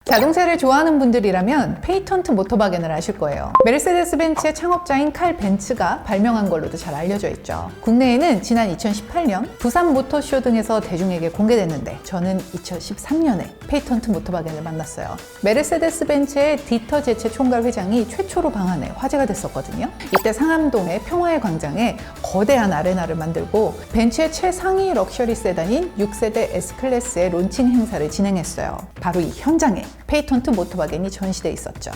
자동차를 좋아하는 분들이라면 페이턴트 모터바겐을 아실 거예요. 메르세데스 벤츠의 창업자인 칼 벤츠가 발명한 걸로도 잘 알려져 있죠. 국내에는 지난 2018년 부산 모터쇼 등에서 대중에게 공개됐는데 저는 2013년에 페이턴트 모터바겐을 만났어요. 메르세데스 벤츠의 디터 제체 총괄 회장이 최초로 방한해 화제가 됐었거든요. 이때 상암동의 평화의 광장에 거대한 아레나를 만들고 벤츠의 최상위 럭셔리 세단인 6세대 S클래스의 론칭 행사를 진행했어요. 바로 이 현장에 페이턴트 모터바겐이 전시돼 있었죠.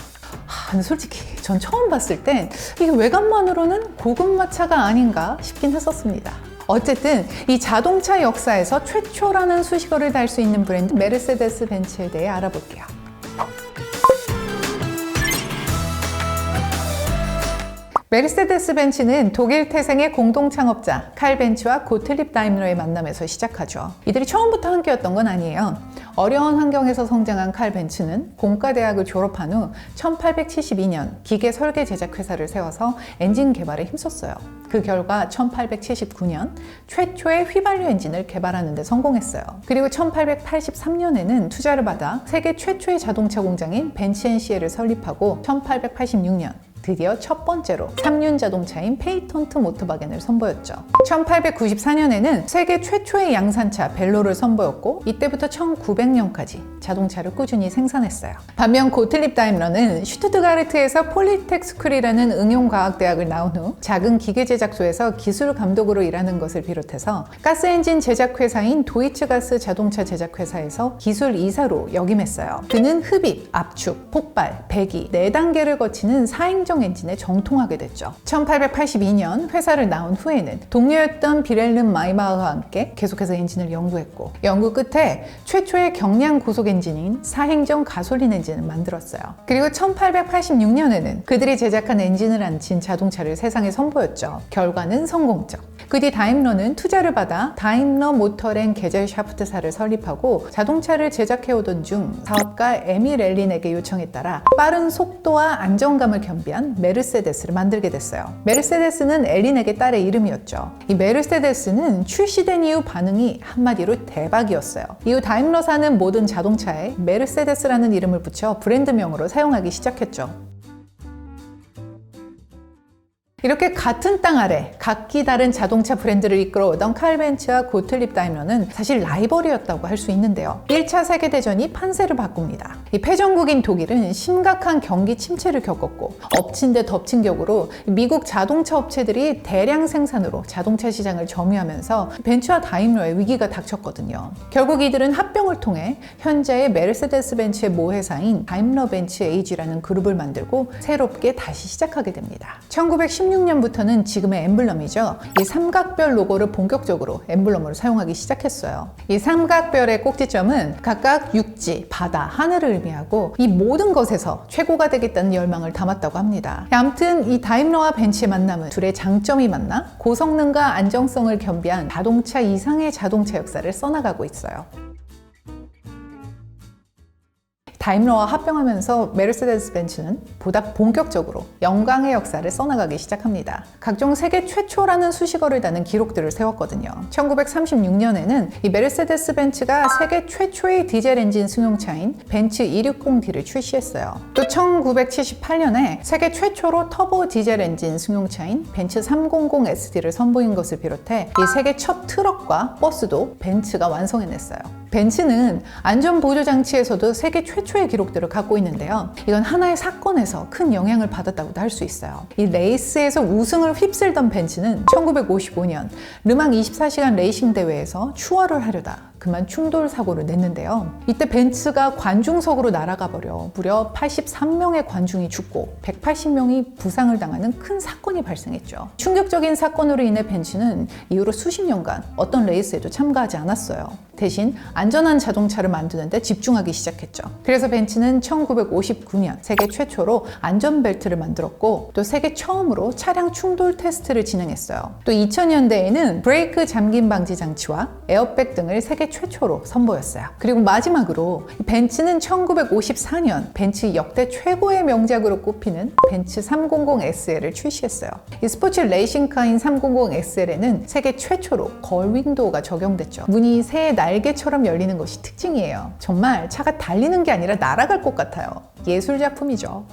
근데 솔직히 전 처음 봤을 땐 이게 외관만으로는 고급마차가 아닌가 싶긴 했었습니다. 어쨌든 이 자동차 역사에서 최초라는 수식어를 달 수 있는 브랜드 메르세데스 벤츠에 대해 알아볼게요. 메르세데스 벤츠는 독일 태생의 공동 창업자 칼 벤츠와 고틀립 다임러의 만남에서 시작하죠. 이들이 처음부터 함께였던 건 아니에요. 어려운 환경에서 성장한 칼 벤츠는 공과대학을 졸업한 후 1872년 기계 설계 제작 회사를 세워서 엔진 개발에 힘썼어요. 그 결과 1879년 최초의 휘발유 엔진을 개발하는 데 성공했어요. 그리고 1883년에는 투자를 받아 세계 최초의 자동차 공장인 벤츠&시에를 설립하고 1886년 드디어 첫 번째로 3륜 자동차인 페이턴트 모터바겐을 선보였죠. 1894년에는 세계 최초의 양산차 벨로를 선보였고 이때부터 1900년까지 자동차를 꾸준히 생산했어요. 반면 고틀립 다임러는 슈투트가르트에서 폴리텍스쿨이라는 응용과학대학을 나온 후 작은 기계 제작소에서 기술 감독으로 일하는 것을 비롯해서 가스엔진 제작회사인 도이츠가스 자동차 제작회사에서 기술 이사로 역임했어요. 그는 흡입, 압축, 폭발, 배기 4단계를 거치는 4행정 엔진에 정통하게 됐죠. 1882년 회사를 나온 후에는 동료였던 비렐름 마이바흐와 함께 계속해서 엔진을 연구했고 연구 끝에 최초의 경량 고속 엔진인 4행정 가솔린 엔진을 만들었어요. 그리고 1886년에는 그들이 제작한 엔진을 안친 자동차를 세상에 선보였죠. 결과는 성공적. 그 뒤 다임러는 투자를 받아 다임러 모터렌 게젤샤프트사를 설립하고 자동차를 제작해오던 중 사업가 에밀 렐린에게 요청에 따라 빠른 속도와 안정감을 겸비한 메르세데스를 만들게 됐어요. 메르세데스는 렐린에게 딸의 이름이었죠. 이 메르세데스는 출시된 이후 반응이 한마디로 대박이었어요. 이후 다임러사는 모든 자동차에 메르세데스라는 이름을 붙여 브랜드명으로 사용하기 시작했죠. 이렇게 같은 땅 아래 각기 다른 자동차 브랜드를 이끌어오던 칼 벤츠와 고틀립 다임러는 사실 라이벌이었다고 할 수 있는데요. 1차 세계대전이 판세를 바꿉니다. 이 패전국인 독일은 심각한 경기 침체를 겪었고 엎친 데 덮친 격으로 미국 자동차 업체들이 대량 생산으로 자동차 시장을 점유하면서 벤츠와 다임러의 위기가 닥쳤거든요. 결국 이들은 합병을 통해 현재의 메르세데스 벤츠의 모회사인 다임러 벤츠 AG라는 그룹을 만들고 새롭게 다시 시작하게 됩니다. 1916년부터는 지금의 엠블럼이죠. 이 삼각별 로고를 본격적으로 엠블럼으로 사용하기 시작했어요. 이 삼각별의 꼭지점은 각각 육지, 바다, 하늘을 의미하고 이 모든 것에서 최고가 되겠다는 열망을 담았다고 합니다. 아무튼 이 다임러와 벤츠의 만남은 둘의 장점이 만나 고성능과 안정성을 겸비한 자동차 이상의 자동차 역사를 써나가고 있어요. 다임러와 합병하면서 메르세데스 벤츠는 보다 본격적으로 영광의 역사를 써나가기 시작합니다. 각종 세계 최초라는 수식어를 다는 기록들을 세웠거든요. 1936년에는 이 메르세데스 벤츠가 세계 최초의 디젤 엔진 승용차인 벤츠 260D를 출시했어요. 또 1978년에 세계 최초로 터보 디젤 엔진 승용차인 벤츠 300SD를 선보인 것을 비롯해 이 세계 첫 트럭과 버스도 벤츠가 완성해냈어요. 벤츠는 안전보조장치에서도 세계 최초의 기록들을 갖고 있는데요. 이건 하나의 사건에서 큰 영향을 받았다고도 할 수 있어요. 이 레이스에서 우승을 휩쓸던 벤츠는 1955년 르망 24시간 레이싱 대회에서 추월을 하려다 그만 충돌 사고를 냈는데요. 이때 벤츠가 관중석으로 날아가 버려 무려 83명의 관중이 죽고 180명이 부상을 당하는 큰 사건이 발생했죠. 충격적인 사건으로 인해 벤츠는 이후로 수십 년간 어떤 레이스에도 참가하지 않았어요. 대신 안전한 자동차를 만드는 데 집중하기 시작했죠. 그래서 벤츠는 1959년 세계 최초로 안전벨트를 만들었고 또 세계 처음으로 차량 충돌 테스트를 진행했어요. 또 2000년대에는 브레이크 잠김 방지 장치와 에어백 등을 세계 최초로 선보였어요. 그리고 마지막으로 벤츠는 1954년 벤츠 역대 최고의 명작으로 꼽히는 벤츠 300SL을 출시했어요. 이 스포츠 레이싱카인 300SL에는 세계 최초로 걸 윈도우가 적용됐죠. 문이 새의 날개처럼 열리는 것이 특징이에요. 정말 차가 달리는 게 아니라 날아갈 것 같아요. 예술 작품이죠.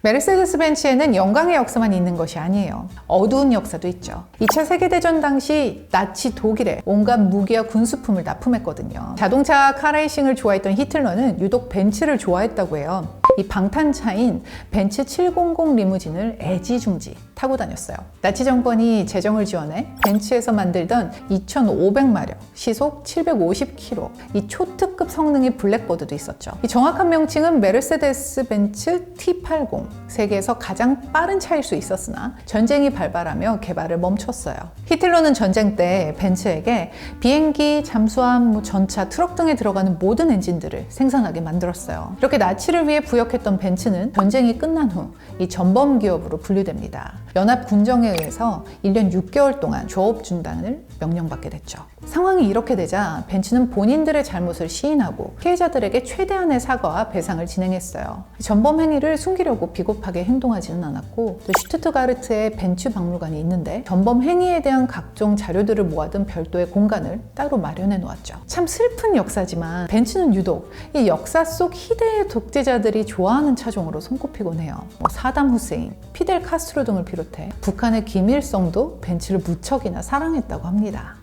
메르세데스 벤츠에는 영광의 역사만 있는 것이 아니에요. 어두운 역사도 있죠. 2차 세계대전 당시 나치 독일에 온갖 무기와 군수품을 납품했거든요. 자동차 카레이싱을 좋아했던 히틀러는 유독 벤츠를 좋아했다고 해요. 이 방탄차인 벤츠 700 리무진을 애지중지 타고 다녔어요. 나치 정권이 재정을 지원해 벤츠에서 만들던 2500마력, 시속 750km, 이 초특급 성능의 블랙버드도 있었죠. 이 정확한 명칭은 메르세데스 벤츠 T80, 세계에서 가장 빠른 차일 수 있었으나 전쟁이 발발하며 개발을 멈췄어요. 히틀러는 전쟁 때 벤츠에게 비행기, 잠수함, 전차, 트럭 등에 들어가는 모든 엔진들을 생산하게 만들었어요. 이렇게 나치를 위해 부역했던 벤츠는 전쟁이 끝난 후 이 전범 기업으로 분류됩니다. 연합군정에 의해서 1년 6개월 동안 조업 중단을 명령받게 됐죠. 상황이 이렇게 되자 벤츠는 본인들의 잘못을 시인하고 피해자들에게 최대한의 사과와 배상을 진행했어요. 전범 행위를 숨기려고 비겁하게 행동하지는 않았고, 또 슈투트가르트에 벤츠 박물관이 있는데 전범 행위에 대한 각종 자료들을 모아둔 별도의 공간을 따로 마련해 놓았죠. 참 슬픈 역사지만 벤츠는 유독 이 역사 속 희대의 독재자들이 좋아하는 차종으로 손꼽히곤 해요. 사담 후세인, 피델 카스트로 등을 비롯해 북한의 김일성도 벤츠를 무척이나 사랑했다고 합니다.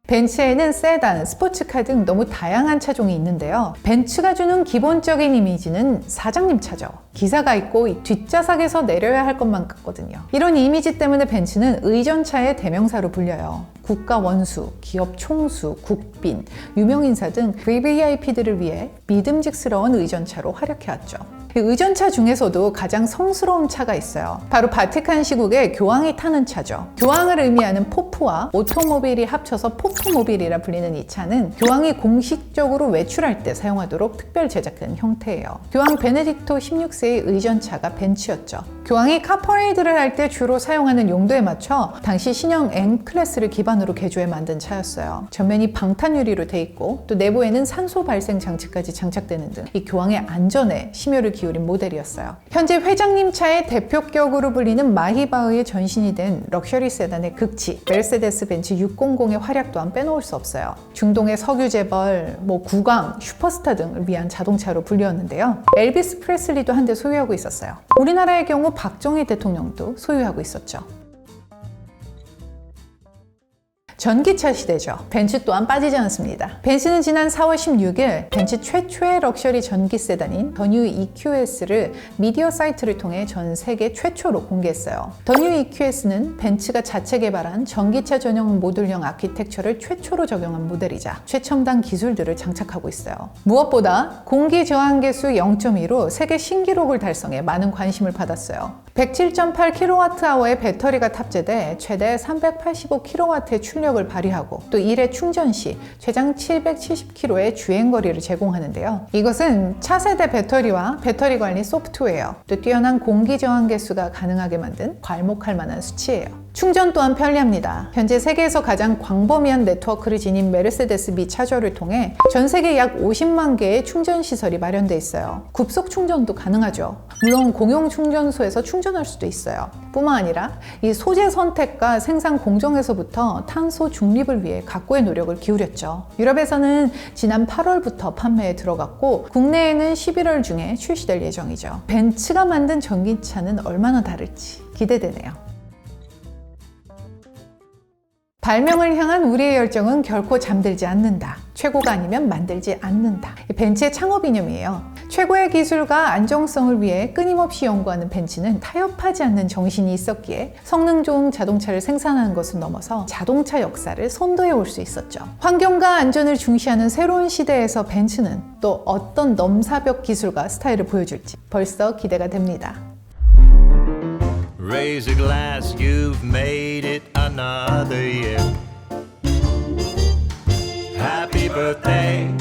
벤츠에는 세단, 스포츠카 등 너무 다양한 차종이 있는데요. 벤츠가 주는 기본적인 이미지는 사장님 차죠. 기사가 있고 뒷좌석에서 내려야 할 것만 같거든요. 이런 이미지 때문에 벤츠는 의전차의 대명사로 불려요. 국가 원수, 기업 총수, 국빈, 유명인사 등 VVIP들을 위해 믿음직스러운 의전차로 활약해왔죠. 의전차 중에서도 가장 성스러운 차가 있어요. 바로 바티칸 시국의 교황이 타는 차죠. 교황을 의미하는 포프와 오토모빌이 합쳐서 포프모빌이라 불리는 이 차는 교황이 공식적으로 외출할 때 사용하도록 특별 제작된 형태예요. 교황 베네딕토 16세의 의전차가 벤츠였죠. 교황이 카퍼레이드를 할 때 주로 사용하는 용도에 맞춰 당시 신형 N클래스를 기반으로 개조해 만든 차였어요. 전면이 방탄 유리로 돼 있고, 또 내부에는 산소 발생 장치까지 장착되는 등 이 교황의 안전에 심혈을 기울인 모델이었어요. 현재 회장님 차의 대표격으로 불리는 마히바흐의 전신이 된 럭셔리 세단의 극치 메르세데스 벤츠 600의 활약 또한 빼놓을 수 없어요. 중동의 석유 재벌, 국왕, 슈퍼스타 등을 위한 자동차로 불리웠는데요. 엘비스 프레슬리도 한 대 소유하고 있었어요. 우리나라의 경우 박정희 대통령도 소유하고 있었죠. 전기차 시대죠. 벤츠 또한 빠지지 않습니다. 벤츠는 지난 4월 16일 벤츠 최초의 럭셔리 전기 세단인 더 뉴 EQS를 미디어 사이트를 통해 전 세계 최초로 공개했어요. 더 뉴 EQS는 벤츠가 자체 개발한 전기차 전용 모듈형 아키텍처를 최초로 적용한 모델이자 최첨단 기술들을 장착하고 있어요. 무엇보다 공기 저항계수 0.2로 세계 신기록을 달성해 많은 관심을 받았어요. 107.8kWh의 배터리가 탑재돼 최대 385kW의 출력을 발휘하고, 또 1회 충전 시 최장 770km의 주행거리를 제공하는데요. 이것은 차세대 배터리와 배터리 관리 소프트웨어, 또 뛰어난 공기 저항 개수가 가능하게 만든 괄목할 만한 수치예요. 충전 또한 편리합니다. 현재 세계에서 가장 광범위한 네트워크를 지닌 메르세데스 미 차저를 통해 전 세계 약 50만 개의 충전 시설이 마련돼 있어요. 급속 충전도 가능하죠. 물론 공용 충전소에서 충전할 수도 있어요. 뿐만 아니라 이 소재 선택과 생산 공정에서부터 탄소 중립을 위해 각고의 노력을 기울였죠. 유럽에서는 지난 8월부터 판매에 들어갔고, 국내에는 11월 중에 출시될 예정이죠. 벤츠가 만든 전기차는 얼마나 다를지 기대되네요. 발명을 향한 우리의 열정은 결코 잠들지 않는다. 최고가 아니면 만들지 않는다. 벤츠의 창업 이념이에요. 최고의 기술과 안정성을 위해 끊임없이 연구하는 벤츠는 타협하지 않는 정신이 있었기에 성능 좋은 자동차를 생산하는 것을 넘어서 자동차 역사를 선도해 올 수 있었죠. 환경과 안전을 중시하는 새로운 시대에서 벤츠는 또 어떤 넘사벽 기술과 스타일을 보여줄지 벌써 기대가 됩니다. Raise a glass, you've made it another year. Happy birthday